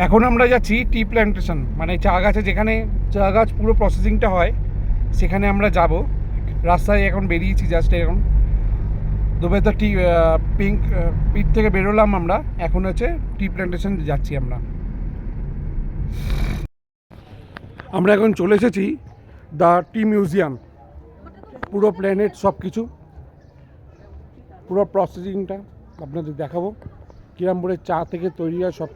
এখন আমরা যাচ্ছি টি প্ল্যান্টেশন, মানে চা গাছে, যেখানে চা গাছ পুরো প্রসেসিংটা হয় সেখানে আমরা যাব। রাস্তায় এখন বেরিয়েছি জাস্ট, এখন দুবেদা টি পিঙ্ক পিট থেকে বেরোলাম আমরা, এখন হচ্ছে টি প্ল্যান্টেশন যাচ্ছি আমরা। আমরা এখন চলে এসেছি দ্য টি মিউজিয়াম, পুরো প্ল্যানেট সব কিছু, পুরো প্রসেসিংটা আপনাদের দেখাবো, কিরম করে চা থেকে তৈরি হয় সব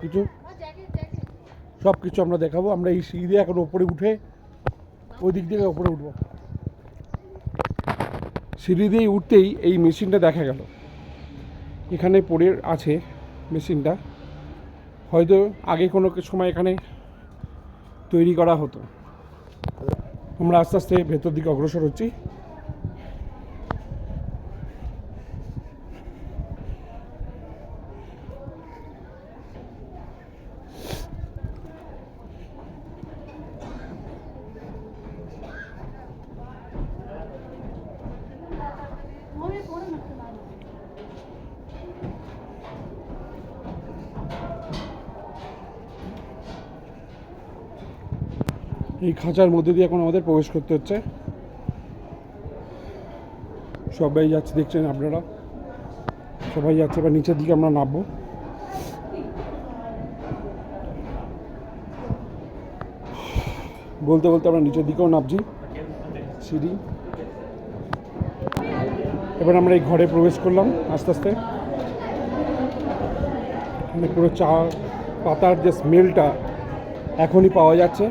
কিছু আমরা দেখাবো। আমরা এই সিঁড়ি দিয়ে এখন ওপরে উঠে ওই দিক থেকে ওপরে উঠবো। সিঁড়ি দিয়ে উঠতেই এই মেশিনটা দেখা গেল, এখানে পড়ে আছে মেশিনটা, হয়তো আগে কোনো সময় এখানে তৈরি করা হতো। আমরা আস্তে আস্তে ভেতর দিকে অগ্রসর হচ্ছি। এই খাঁচার মধ্যে দিয়ে এখন আমাদের প্রবেশ করতে হচ্ছে। সবাই যাচ্ছে, দেখছেন আপনারা, সবাই যাচ্ছে। এবার নিচের দিকে আমরা নামবো। বলতে বলতে আমরা নিচের দিকেও নামছি সিঁড়ি। এবার আমরা এই ঘরে প্রবেশ করলাম আস্তে আস্তে। এখানে পুরো চা পাতার যে স্মেলটা এখনই পাওয়া যাচ্ছে।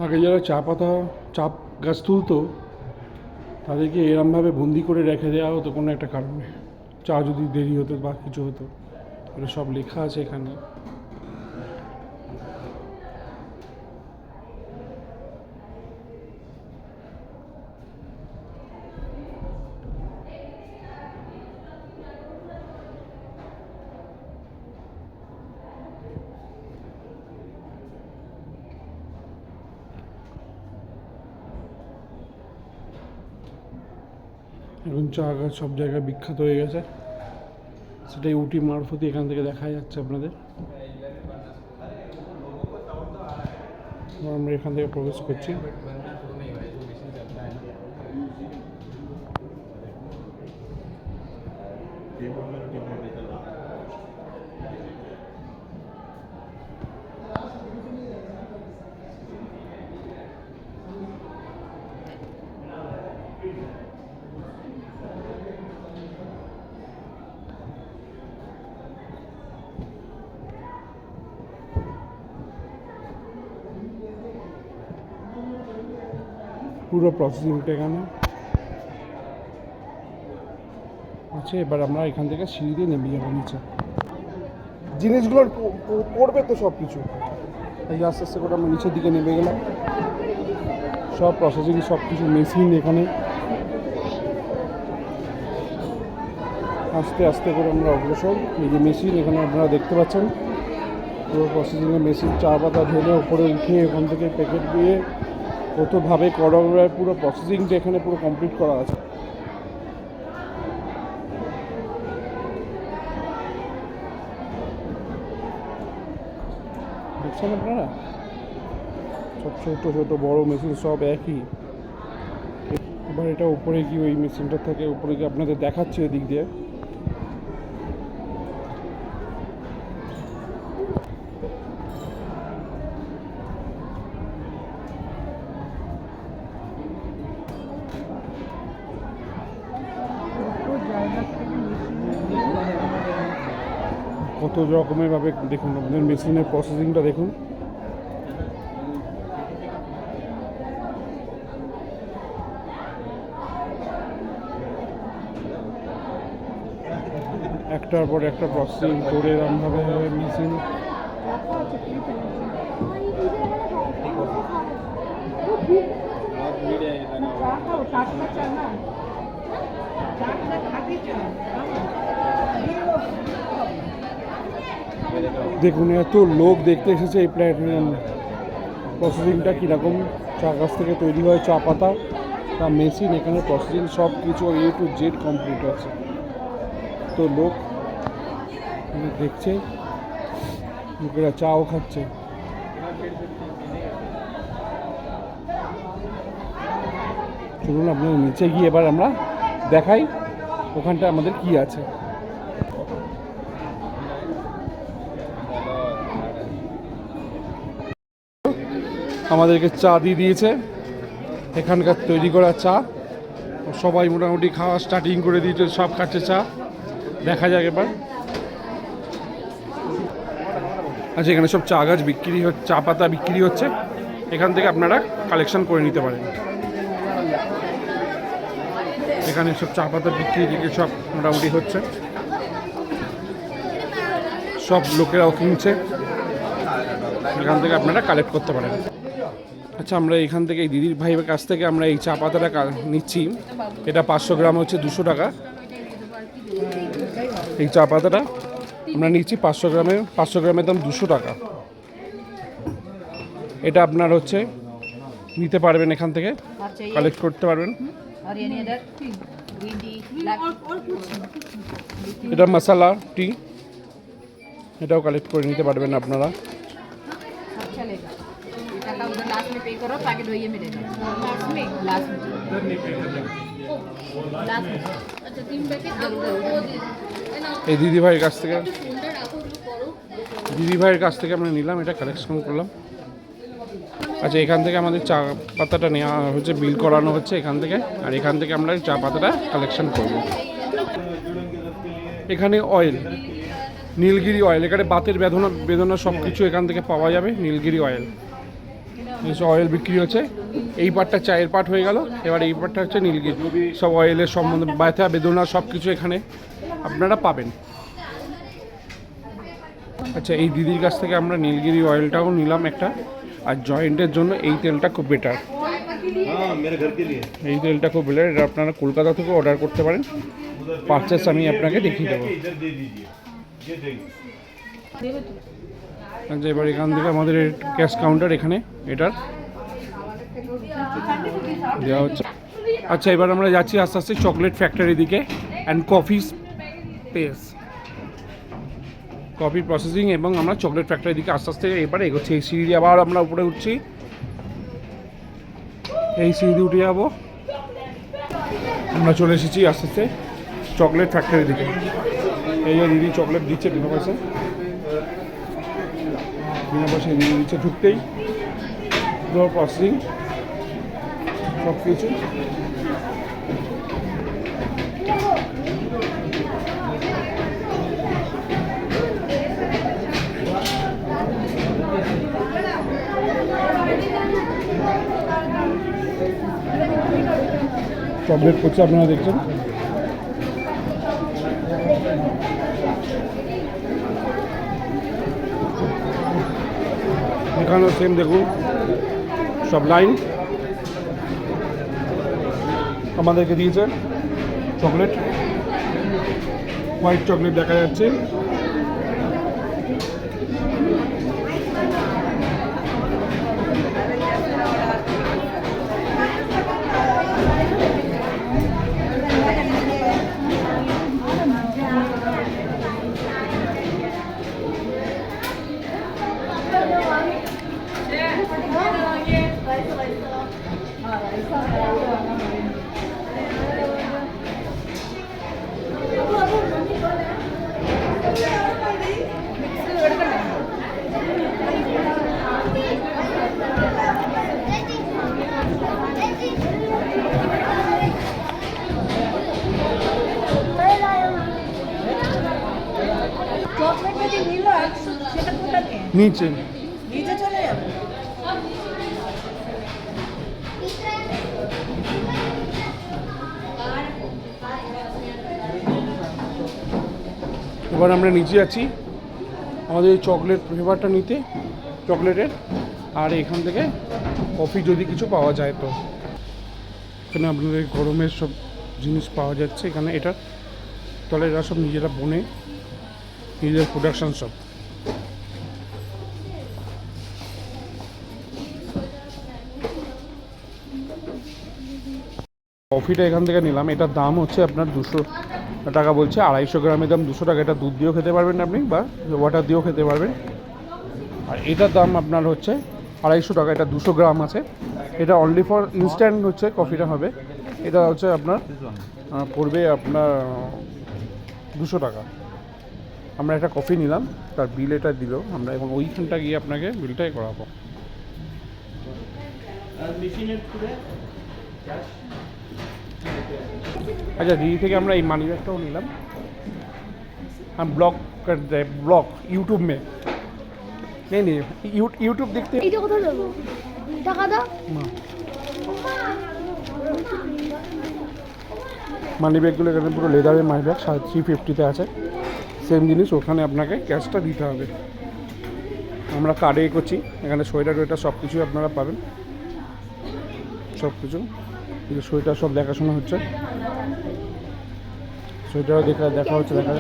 আগে যারা চা গাছ তুলতো তাদেরকে এরমভাবে বন্দি করে রেখে দেওয়া হতো কোনো একটা কারণে, চা যদি দেরি হতো বা কিছু হতো, এটা সব লেখা আছে এখানে। এখন চা গাছ সব জায়গায় বিখ্যাত হয়ে গেছে, সেটাই উটি মারফতি এখান থেকে দেখা যাচ্ছে আপনাদের। আমরা এখান থেকে প্রবেশ করছি। পুরো প্রসেসিংটা এখানে আছে। এবার আমরা এখান থেকে সিঁড়ি দিয়ে নেমে যাবো নিচে। জিনিসগুলোর পড়বে তো সব কিছু, এই আস্তে আস্তে করে আমরা নিচের দিকে নেমে গেলাম। সব প্রসেসিং সব কিছু মেশিন এখানে, আস্তে আস্তে করে আমরা অগ্রসর। এই যে মেশিন এখানে আপনারা দেখতে পাচ্ছেন, পুরো প্রসেসিংয়ের মেশিন। চা পাতা ঢেলে ওপরে উঠে ওখান থেকে প্যাকেট দিয়ে কতভাবে করা, পুরো প্রসেসিংটা এখানে পুরো কমপ্লিট করা আছে। দেখছেন আপনারা, সব ছোটো ছোটো বড়ো মেশিন সব একই। এবার এটা উপরে গিয়ে ওই মেশিনটা থেকে উপরে গিয়ে আপনাদের দেখাচ্ছে এদিক দিয়ে। কত রকমের ভাবে দেখুন, আপনাদের মেশিনের প্রসেসিংটা দেখুন। একটার পর একটা প্রসেসিং করে এরকমভাবে মেশিন। দেখুন এত লোক দেখতে এসেছে এই প্ল্যাটফর্ম। প্রসেসিংটা কীরকম, চা গাছ থেকে তৈরি হয় চা পাতা, তা মেশিন, এখানে প্রসেসিং সব কিছু A to Z কমপ্লিট আছে। তো লোক দেখছে, লোকেরা চাও খাচ্ছে। চলুন আপনার নিচে গিয়ে এবার আমরা দেখাই ওখানটা আমাদের কি আছে। আমাদেরকে চা দিয়ে দিয়েছে, এখানকার তৈরি করা চা। সবাই মোটামুটি খাওয়া স্টার্টিং করে দিয়েছে, সব খাচ্ছে চা। দেখা যাক এবার। আচ্ছা, এখানে সব চা গাছ বিক্রি হচ্ছে, চা পাতা বিক্রি হচ্ছে, এখান থেকে আপনারা কালেকশন করে নিতে পারেন। এখানে সব চা পাতা বিক্রি দিকে সব মোটামুটি হচ্ছে, সব লোকেরাও কিনছে, এখান থেকে আপনারা কালেক্ট করতে পারেন। আচ্ছা, আমরা এখান থেকে এই দিদির ভাইয়ের কাছ থেকে আমরা এই চা পাতাটা নিচ্ছি। এটা 500 গ্রাম হচ্ছে 200 টাকা। এই চা পাতাটা আমরা নিচ্ছি 500 গ্রামের দাম 200 টাকা। এটা আপনার হচ্ছে নিতে পারবেন, এখান থেকে কালেক্ট করতে পারবেন। এটা মশলা টি, এটাও কালেক্ট করে নিতে পারবেন আপনারা। এই দিদিভাইয়ের কাছ থেকে আমরা নিলাম, এটা কালেকশন করলাম। আচ্ছা, এখান থেকে আমাদের চা পাতাটা নেওয়া হচ্ছে, বিল করানো হচ্ছে এখান থেকে, আর এখান থেকে আমরা চা পাতাটা কালেকশন করব। এখানে অয়েল, নীলগিরি অয়েল, এখানে বাতের বেদনা সব কিছু এখান থেকে পাওয়া যাবে। নীলগিরি অয়েল, অয়েল বিক্রি হচ্ছে। এই পার্টটা চায়ের পার্ট হয়ে গেল, এবার এই পার্টটা হচ্ছে নীলগিরি। সব অয়েলের সম্বন্ধে ব্যথা বেদনা সব কিছু এখানে আপনারা পাবেন। আচ্ছা, এই দিদির কাছ থেকে আমরা নীলগিরি অয়েলটাও নিলাম একটা। আর জয়েন্টের জন্য এই তেলটা খুব বেটার, এই তেলটা খুব বেটার। এটা আপনারা কলকাতা থেকে অর্ডার করতে পারেন। পারচেস আমি আপনাকে দেখিয়ে দেবো। আচ্ছা, এবার এখান থেকে আমাদের ক্যাশ কাউন্টার, এখানে এটার দেওয়া হচ্ছে। আচ্ছা, এবার আমরা যাচ্ছি আস্তে আস্তে চকলেট ফ্যাক্টরি দিকে and coffee space, coffee processing, এবং আমরা চকলেট ফ্যাক্টরির দিকে আস্তে আস্তে এবারে এগোচ্ছি। এই সিঁড়ি আবার আমরা উপরে উঠছি, এই সিঁড়ি উঠে যাবো। আমরা চলে এসেছি আস্তে আস্তে চকলেট ফ্যাক্টরির দিকে। এই যে দিদি চকলেট দিচ্ছে বিনা পয়সায় দিয়ে দিচ্ছে। ঢুকতেই পুরো প্রসেসিং সব কিছু। চকলেট করছে, আপনারা দেখছেন। এখানেও সেম দেখুন, সব লাইন আমাদেরকে দিয়েছে চকলেট, হোয়াইট চকলেট দেখা যাচ্ছে। নিচে নিচে চলে যাবে। এবার আমরা নিচে যাচ্ছি আমাদের এই চকলেট ফ্লেভারটা নিতে, চকলেটের। আর এখান থেকে কফি যদি কিছু পাওয়া যায় তো। এখানে আপনাদের গরমের সব জিনিস পাওয়া যাচ্ছে এখানে। এটা তাহলে এরা সব নিজেরা বনে, নিজেদের প্রোডাকশন সব। কফিটা এখান থেকে নিলাম, এটার দাম হচ্ছে আপনার 200 টাকা বলছে। 250 গ্রামের দাম 200 টাকা। এটা দুধ দিয়েও খেতে পারবেন আপনি, বা ওয়াটার দিয়েও খেতে পারবেন। আর এটার দাম আপনার হচ্ছে 250 টাকা। এটা 200 গ্রাম আছে। এটা অনলি ফর ইনস্ট্যান্ট হচ্ছে কফিটা হবে। এটা হচ্ছে আপনার পড়বে আপনার 200 টাকা। আমরা একটা কফি নিলাম, তার বিল এটা দিল। আমরা এখন ওইখানটা গিয়ে আপনাকে বিলটাই করাবো। আচ্ছা, দিদি থেকে আমরা এই মানি ব্যাগটাও নিলাম। ব্লগ ব্লগ यूट्यूब में नहीं यूट्यूब देखते हैं। এইটা কোথায় যাবো? টাকা দাও। মানি ব্যাগগুলো এখানে পুরো লেদারের মানি ব্যাগ 350-তে আছে। সেম জিনিস ওখানে আপনাকে ক্যাশটা দিতে হবে। আমরা কার্ডে করছি। এখানে সোয়েটার টোয়েটার সব কিছুই আপনারা পাবেন, সব কিছু। সোয়েটার সব দেখাশোনা হচ্ছে, সোয়েটারও দেখা হচ্ছে, দেখা